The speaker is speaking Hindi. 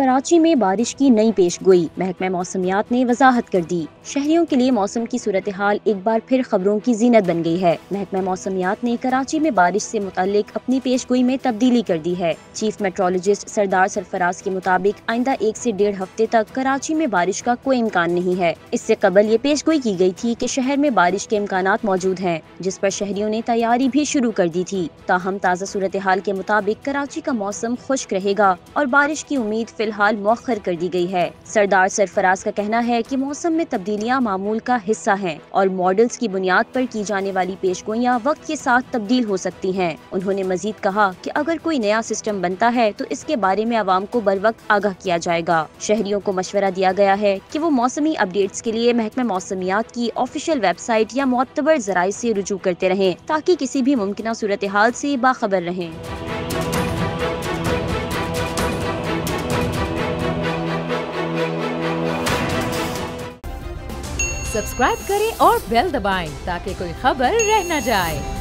कराची में बारिश की नई पेशगोई, महकमा मौसमियात ने वजाहत कर दी। शहरियों के लिए मौसम की सूरत हाल एक बार फिर खबरों की जीनत बन गई है। महकमा मौसमियात ने कराची में बारिश से मुतालिक अपनी पेशगोई में तब्दीली कर दी है। चीफ मेट्रोलॉजिस्ट सरदार सरफराज के मुताबिक आइंदा 1 से 1.5 हफ्ते तक कराची में बारिश का कोई इम्कान नहीं है। इससे कबल ये पेशगोई की गई थी कि शहर में बारिश के इम्कानात मौजूद हैं, जिस पर शहरियों ने तैयारी भी शुरू कर दी थी। ताहम ताज़ा सूरत हाल के मुताबिक कराची का मौसम खुश्क रहेगा और बारिश की उम्मीद फिलहाल मौखर कर दी गई है। सरदार सरफराज का कहना है कि मौसम में तब्दीलियां मामूल का हिस्सा हैं और मॉडल्स की बुनियाद पर की जाने वाली पेशगोइयां वक्त के साथ तब्दील हो सकती हैं। उन्होंने मजीद कहा कि अगर कोई नया सिस्टम बनता है तो इसके बारे में आवाम को बर वक्त आगाह किया जाएगा। शहरियों को मशवरा दिया गया है कि वो मौसमी अपडेट्स के लिए महकमा मौसमियात की ऑफिशियल वेबसाइट या मोतबर जराये से रुजू करते रहें, ताकि किसी भी मुमकिन सूरत हाल से बाखबर रहें। सब्सक्राइब करें और बेल दबाएं ताकि कोई खबर रह न जाए।